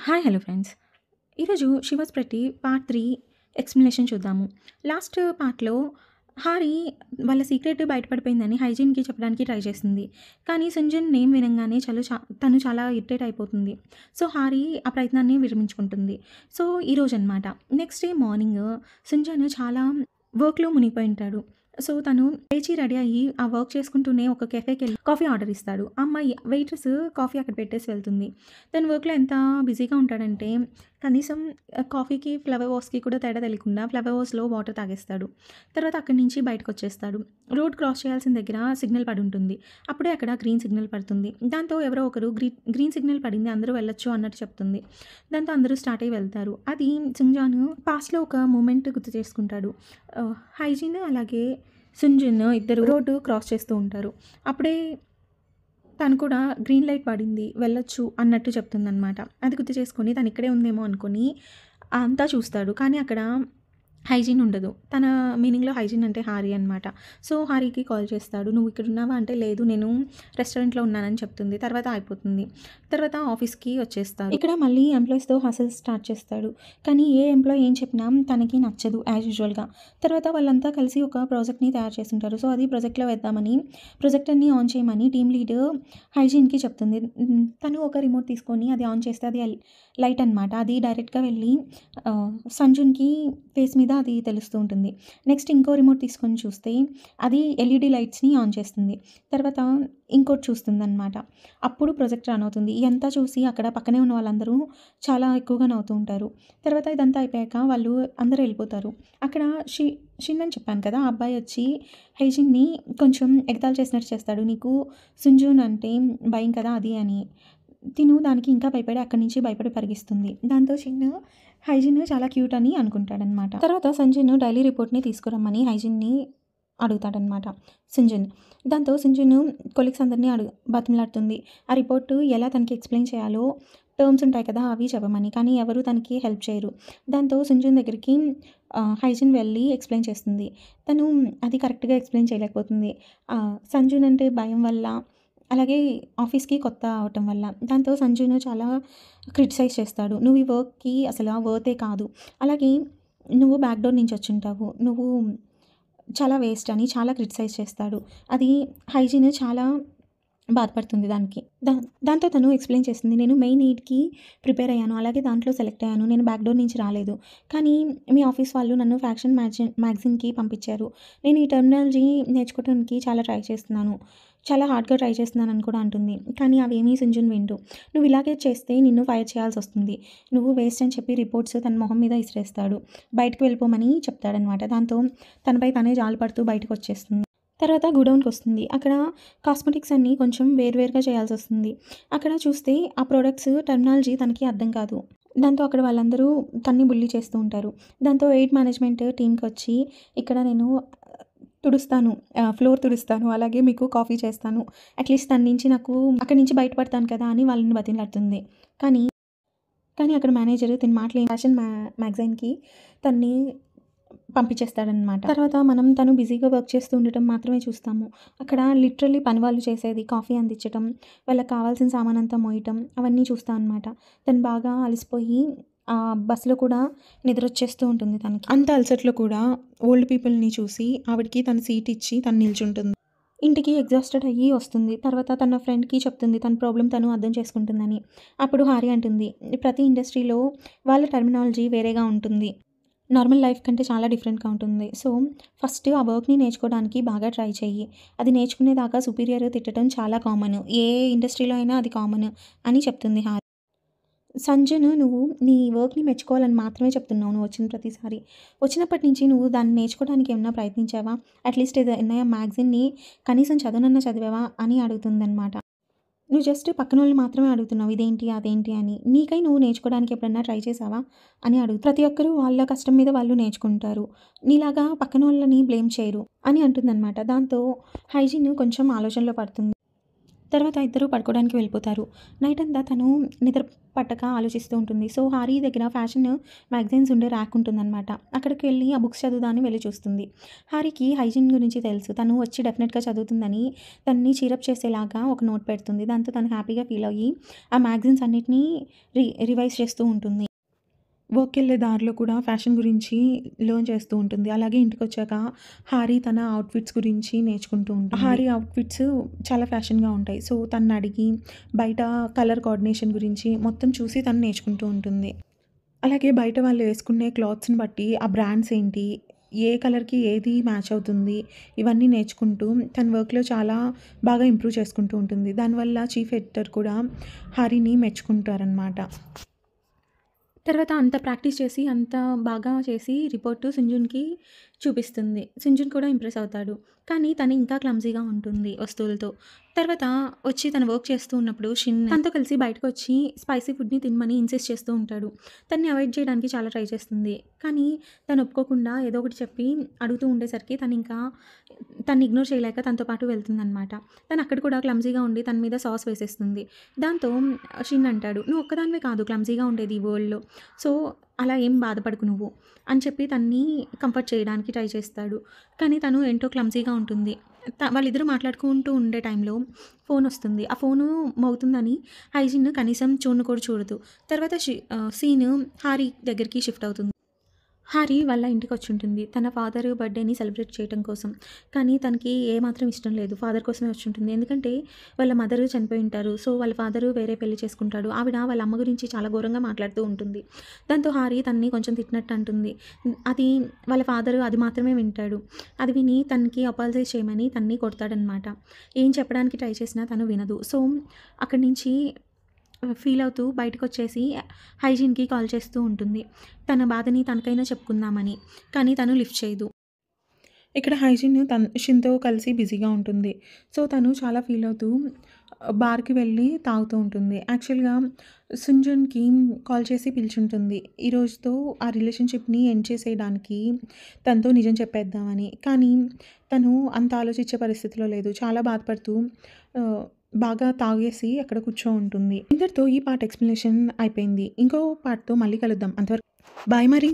Hi hello friends. ఈరోజు 'she was pretty' part 3 explanation చూద్దాము. Last పార్ట్‌లో హారి వాళ్ళ సీక్రెట్ బయటపడిపోయిందని హైజీన్‌కి చెప్పడానికి ట్రై చేస్తుంది. కానీ సుంజన్ నేమ్ వినంగానే తను చాలా ఇరిటేట్ అయిపోతుంది. సో, హారి ఆ ప్రయత్నాన్ని విరమించుకుంటుంది. సో, ఈరోజనమాట. నెక్స్ట్ డే మార్నింగ్ సుంజన్ చాలా వర్క్‌లో మునిగిపోయి ఉంటాడు. సో, తను లేచి రెడీ అయ్యి ఆ వర్క్ చేసుకుంటూనే ఒక కెఫేకెళ్ళి కాఫీ ఆర్డర్ ఇస్తాడు. ఆ అమ్మాయి వెయిట్రెస్ కాఫీ అక్కడ పెట్టేసి వెళ్తుంది. తను వర్క్‌లో ఎంత బిజీగా ఉంటాడంటే కనీసం కాఫీకి, ఫ్లవర్ వాస్‌కి కూడా తేడా తెలియకుండా ఫ్లవర్ వాస్‌లో వాటర్ తాగేస్తాడు. తర్వాత అక్కడి నుంచి బయటకొచ్చేస్తాడు. రోడ్ క్రాస్ చేయాల్సిన దగ్గర సిగ్నల్ పడుంటుంది. అప్పుడే అక్కడ గ్రీన్ సిగ్నల్ పడుతుంది. దాంతో ఎవరో ఒకరు గ్రీన్ సిగ్నల్ పడింది అందరూ వెళ్ళొచ్చు అన్నట్టు చెప్తుంది. దాంతో అందరూ స్టార్ట్ అయ్యి వెళ్తారు. అది సుంజాన్ పాస్ట్‌లో ఒక మూమెంట్ గుర్తు చేసుకుంటాడు. హైజీన్ అలాగే సుంజన్ ఇద్దరు రోడ్డు క్రాస్ చేస్తూ ఉంటారు. అప్పుడే తను కూడా గ్రీన్ లైట్ పడింది వెళ్ళొచ్చు అన్నట్టు చెప్తుందనమాట. అది గుర్తు చేసుకొని తను ఇక్కడే ఉందేమో అనుకోని అంతా చూస్తాడు. కానీ అక్కడ హైజీన్ ఉండదు. తన మీనింగ్‌లో హైజీన్ అంటే హారి అనమాట. సో, హారికి కాల్ చేస్తాడు. "నువ్వు ఇక్కడ ఉన్నావా?" అంటే, "లేదు నేను రెస్టారెంట్‌లో ఉన్నానని" చెప్తుంది. తర్వాత అయిపోతుంది. తర్వాత ఆఫీస్‌కి వచ్చేస్తారు. ఇక్కడ మళ్ళీ ఎంప్లాయీస్‌తో హసల్ స్టార్ట్ చేస్తాడు. కానీ ఏ ఎంప్లాయీ ఏం చెప్పినా తనకి నచ్చదు యాజ్ యూజువల్‌గా. తర్వాత వాళ్ళంతా కలిసి ఒక ప్రాజెక్ట్‌ని తయారు చేసుంటారు. సో, అది ప్రాజెక్ట్‌లో వేద్దామని ప్రొజెక్టర్‌ని ఆన్ చేయమని టీమ్ లీడ్ హైజీన్‌కి చెప్తుంది. తను ఒక రిమోట్ తీసుకొని అది ఆన్ చేస్తే అది లైట్ అనమాట. అది డైరెక్ట్‌గా వెళ్ళి సంజున్‌కి ఫేస్ మీద అది తెలుస్తూ ఉంటుంది. నెక్స్ట్ ఇంకో రిమోట్ తీసుకొని చూస్తే అది ఎల్ఈడీ లైట్స్‌ని ఆన్ చేస్తుంది. తర్వాత ఇంకోటి చూస్తుందనమాట. అప్పుడు ప్రొజెక్టర్ ఆన్ అవుతుంది. ఇదంతా చూసి అక్కడ పక్కనే ఉన్న వాళ్ళందరూ చాలా ఎక్కువగా నవ్వుతూ ఉంటారు. తర్వాత ఇదంతా అయిపోయాక వాళ్ళు అందరూ వెళ్ళిపోతారు. అక్కడ షిన్ అని చెప్పాను కదా! ఆ అబ్బాయి వచ్చి హైజీన్‌ని కొంచెం ఎగతాళి చేసినట్టు చేస్తాడు. "నీకు సుంజూన్ అంటే భయం కదా!" అది అని. తిను దానికి ఇంకా భయపడి అక్కడి నుంచి భయపడి పరిగెస్తుంది. దాంతో హైజీన్ చాలా క్యూట్ అని అనుకుంటాడనమాట. తర్వాత సంజన్ డైలీ రిపోర్ట్‌ని తీసుకురమ్మని హైజీన్‌ని అడుగుతాడనమాట సుంజన్. దాంతో సుంజన్ కొలీగ్స్ అందరిని బతిమలాడుతుంది. ఆ రిపోర్టు ఎలా తనకి ఎక్స్‌ప్లెయిన్ చేయాలో టర్మ్స్ ఉంటాయి కదా! అవి చెప్పమని. కానీ ఎవరు తనకి హెల్ప్ చేయరు. దాంతో సుంజన్ దగ్గరికి హైజీన్ వెళ్ళి ఎక్స్‌ప్లెయిన్ చేస్తుంది. తను అది కరెక్ట్‌గా ఎక్స్‌ప్లెయిన్ చేయలేకపోతుంది. సంజున్ అంటే భయం వల్ల అలాగే ఆఫీస్‌కి కొత్త అవ్వటం వల్ల. దాంతో సంజును చాలా క్రిటిసైజ్ చేస్తాడు. "నువ్వు ఈ వర్క్‌కి అసలు వర్తే కాదు. అలాగే నువ్వు బ్యాక్ డోర్ నుంచి వచ్చుంటావు. నువ్వు చాలా వేస్ట్" అని చాలా క్రిటిసైజ్ చేస్తాడు. అది హైజీన్ చాలా బాధపడుతుంది దానికి. దాంతో తను ఎక్స్‌ప్లెయిన్ చేస్తుంది. "నేను మెయిన్ నీడ్‌కి ప్రిపేర్ అయ్యాను. అలాగే దాంట్లో సెలెక్ట్ అయ్యాను. నేను బ్యాక్ డోర్ నుంచి రాలేదు. కానీ మీ ఆఫీస్ వాళ్ళు నన్ను ఫ్యాషన్ మ్యాగజైన్‌కి పంపించారు. నేను ఈ టెర్మినాలజీ నేర్చుకోవడానికి చాలా ట్రై చేస్తున్నాను. చాలా హార్డ్‌గా ట్రై చేస్తున్నానని" కూడా అంటుంది. కానీ అవేమీ సుంజన్ వినడు. "నువ్వు ఇలాగే చేస్తే నిన్ను ఫైర్ చేయాల్సొస్తుంది. నువ్వు వేస్ట్" అని చెప్పి రిపోర్ట్స్ తన మొహం మీద ఇసిరేస్తాడు. బయటకి వెళ్ళిపోమని చెప్తాడనమాట. దాంతో తనపై తనే జాలిపడుతూ బయటకొచ్చేస్తుంది. తర్వాత గోడౌన్‌కొస్తుంది. అక్కడ కాస్మెటిక్స్ అన్నీ కొంచెం వేరువేరుగా చేయాల్సొస్తుంది. అక్కడ చూస్తే ఆ ప్రొడక్ట్స్ టెర్మినాలజీ తనకి అర్థం కాదు. దాంతో అక్కడ వాళ్ళందరూ తనని బుల్లీ చేస్తూ ఉంటారు. దాంతో ఎయిడ్ మేనేజ్మెంట్ టీమ్‌కొచ్చి ఇక్కడ నేను తుడుస్తాను. ఫ్లోర్ తుడుస్తాను. అలాగే మీకు కాఫీ చేస్తాను. అట్‌లీస్ట్ దాని నుంచి నాకు అక్కడి నుంచి బయటపడతాను కదా! అని వాళ్ళని బతిమలాడుతుంది. కానీ, కానీ అక్కడ మేనేజర్ తిన మాటలు ఫ్యాషన్ మ్యాగజైన్‌కి తనని పంపించేస్తాడనమాట. తర్వాత మనం తను బిజీగా వర్క్ చేస్తూ ఉండటం మాత్రమే చూస్తాము. అక్కడ లిటరల్లీ పని వాళ్ళు చేసేది కాఫీ అందించటం, వాళ్ళకి కావాల్సిన సామానంతా మోయటం అవన్నీ చూస్తాం అనమాట. తను బాగా అలసిపోయి బస్సులో కూడా నిద్రొచ్చేస్తూ ఉంటుంది తనకి. అంత అలసటలో కూడా ఓల్డ్ పీపుల్‌ని చూసి ఆవిడకి తన సీట్ ఇచ్చి తను నిల్చుంటుంది. ఇంటికి ఎగ్జాస్టెడ్ అయ్యి వస్తుంది. తర్వాత తన ఫ్రెండ్‌కి చెప్తుంది. తన ప్రాబ్లమ్ తను అర్థం చేసుకుంటుందని. అప్పుడు హారి అంటుంది, "ప్రతి ఇండస్ట్రీలో వాళ్ళ టెర్మినాలజీ వేరేగా ఉంటుంది. నార్మల్ లైఫ్ కంటే చాలా డిఫరెంట్‌గా ఉంటుంది. సో, ఫస్ట్ ఆ వర్క్‌ని నేర్చుకోవడానికి బాగా ట్రై చెయ్యి. అది నేర్చుకునేదాకా సుపీరియర్ తిట్టడం చాలా కామన్. ఏ ఇండస్ట్రీలో అయినా అది కామన్" అని చెప్తుంది హారి. సంజను "నువ్వు నీ వర్క్‌ని మెచ్చుకోవాలని మాత్రమే చెప్తున్నావు నువ్వు వచ్చిన ప్రతిసారి. వచ్చినప్పటి నుంచి నువ్వు దాన్ని నేర్చుకోవడానికి ఏమన్నా ప్రయత్నించావా? అట్‌లీస్ట్ ఏదైనా మ్యాగజైన్‌ని కనీసం చదవనన్నా చదివావా?" అని అడుగుతుందనమాట. "నువ్వు జస్ట్ పక్కనోళ్ళని మాత్రమే అడుగుతున్నావు. ఇదేంటి, అదేంటి అని. నీకై నువ్వు నేర్చుకోవడానికి ఎప్పుడన్నా ట్రై చేశావా?" అని ప్రతి ఒక్కరు వాళ్ళ కష్టం మీద వాళ్ళు నేర్చుకుంటారు. నీలాగా పక్కనోళ్ళని బ్లేమ్ చేయరు అని అంటుందనమాట. దాంతో హైజీన్ కొంచెం ఆలోచనలో పడుతుంది. తర్వాత ఇద్దరు పడుకోవడానికి వెళ్ళిపోతారు. నైట్ అంతా తను నిద్ర పట్టక ఆలోచిస్తూ ఉంటుంది. సో, హారీ దగ్గర ఫ్యాషన్ మ్యాగజైన్స్ ఉండే ర్యాక్ ఉంటుందనమాట. అక్కడికి వెళ్ళి ఆ బుక్స్ చదువుదామని వెళ్ళి చూస్తుంది. హారీకి హైజీన్ గురించి తెలుసు. తను వచ్చి డెఫినెట్‌గా చదువుతుందని తనని చీరప్ చేసేలాగా ఒక నోట్ పెడుతుంది. దాంతో తను హ్యాపీగా ఫీల్ అయ్యి ఆ మ్యాగజైన్స్ అన్నిటిని రివైజ్ చేస్తూ ఉంటుంది. వర్క్‌కెళ్ళే దారిలో కూడా ఫ్యాషన్ గురించి లెర్న్ చేస్తూ ఉంటుంది. అలాగే ఇంటికొచ్చాక హారీ తన అవుట్‌ఫిట్స్ గురించి నేర్చుకుంటూ ఉంటుంది. హారీ అవుట్‌ఫిట్స్ చాలా ఫ్యాషన్‌గా ఉంటాయి. సో, తననడిగి బయట కలర్ కోఆర్డినేషన్ గురించి మొత్తం చూసి తను నేర్చుకుంటూ ఉంటుంది. అలాగే బయట వాళ్ళు వేసుకునే క్లాత్స్‌ని బట్టి ఆ బ్రాండ్స్ ఏంటి, ఏ కలర్‌కి ఏది మ్యాచ్ అవుతుంది, ఇవన్నీ నేర్చుకుంటూ తన వర్క్‌లో చాలా బాగా ఇంప్రూవ్ చేసుకుంటూ ఉంటుంది. దానివల్ల చీఫ్ ఎడిటర్ కూడా హారీని మెచ్చుకుంటారనమాట. తర్వాత అంత ప్రాక్టీస్ చేసి, అంత బాగా చేసి రిపోర్టు సింజున్‌కి చూపిస్తుంది. సింజున్ కూడా ఇంప్రెస్ అవుతాడు. కానీ తను ఇంకా క్లమ్జీగా ఉంటుంది వస్తువులతో. తర్వాత వచ్చి తను వర్క్ చేస్తూ ఉన్నప్పుడు తనతో కలిసి బయటకొచ్చి స్పైసీ ఫుడ్‌ని తినమని ఇన్సిస్ట్ చేస్తూ ఉంటాడు. తనని అవాయిడ్ చేయడానికి చాలా ట్రై చేస్తుంది. కానీ తను ఒప్పుకోకుండా ఏదో ఒకటి చెప్పి అడుగుతూ ఉండేసరికి తనని ఇగ్నోర్ చేయలేక తనతో పాటు వెళ్తుందనమాట. తను అక్కడ కూడా క్లమ్జీగా ఉండి తన మీద సాస్ వేసేస్తుంది. దాంతో అంటాడు, "నువ్వు ఒక్కదానివే కాదు క్లమ్జీగా ఉండేది ఈ వరల్డ్‌లో. సో, అలా ఏం బాధపడకు నువ్వు" అని చెప్పి తనని కంఫర్ట్ చేయడానికి ట్రై చేస్తాడు. కానీ తను ఏంటో క్లమ్జీగా ఉంటుంది. వాళ్ళిద్దరూ మాట్లాడుకుంటూ ఉండే టైంలో ఫోనొస్తుంది. ఆ ఫోను మోగుతుందని హైజిన్ కనీసం చూడను కూడా చూడదు. తర్వాత సీను హారీ దగ్గరికి షిఫ్ట్ అవుతుంది. హారి వాళ్ళ ఇంటికొచ్చుంటుంది. తన ఫాదర్ బర్త్‌డేని సెలబ్రేట్ చేయటం కోసం. కానీ తనకి ఏమాత్రం ఇష్టం లేదు. ఫాదర్ కోసమే వచ్చుంటుంది. ఎందుకంటే వాళ్ళ మదర్ చనిపోయి ఉంటారు. సో, వాళ్ళ ఫాదరు వేరే పెళ్లి చేసుకుంటాడు. ఆవిడ వాళ్ళ అమ్మ గురించి చాలా ఘోరంగా మాట్లాడుతూ ఉంటుంది. దాంతో హారి తనని కొంచెం తిట్టినట్టు అంటుంది. అది వాళ్ళ ఫాదరు అది మాత్రమే వింటాడు. అది విని తనకి అపాలజైజ్ చేయమని తనని కొడతాడనమాట. ఏం చెప్పడానికి ట్రై చేసినా తను వినదు. సో, అక్కడి నుంచి ఫీల్ అవుతూ బయటకొచ్చేసి హైజీన్‌కి కాల్ చేస్తూ ఉంటుంది. తన బాధని తనకైనా చెప్పుకుందామని. కానీ తను లిఫ్ట్ చేయదు. ఇక్కడ హైజీన్ షిన్‌తో కలిసి బిజీగా ఉంటుంది. సో, తను చాలా ఫీల్ అవుతూ బార్‌కి వెళ్ళి తాగుతూ ఉంటుంది. యాక్చువల్‌గా సుంజన్‌కి కాల్ చేసి పిలిచుంటుంది. ఈ రోజుతో ఆ రిలేషన్‌షిప్‌ని ఎండ్ చేసేయడానికి తనతో నిజం చెప్పేద్దామని. కానీ తను అంత ఆలోచించే పరిస్థితిలో లేదు. చాలా బాధపడుతూ బాగా తాగేసి అక్కడ కూర్చో ఉంటుంది. ఇంతటితో ఈ పార్ట్ ఎక్స్‌ప్లనేషన్ అయిపోయింది. ఇంకో పార్ట్‌తో మళ్ళీ కలుద్దాం. అంతవరకు బాయ్ మరి.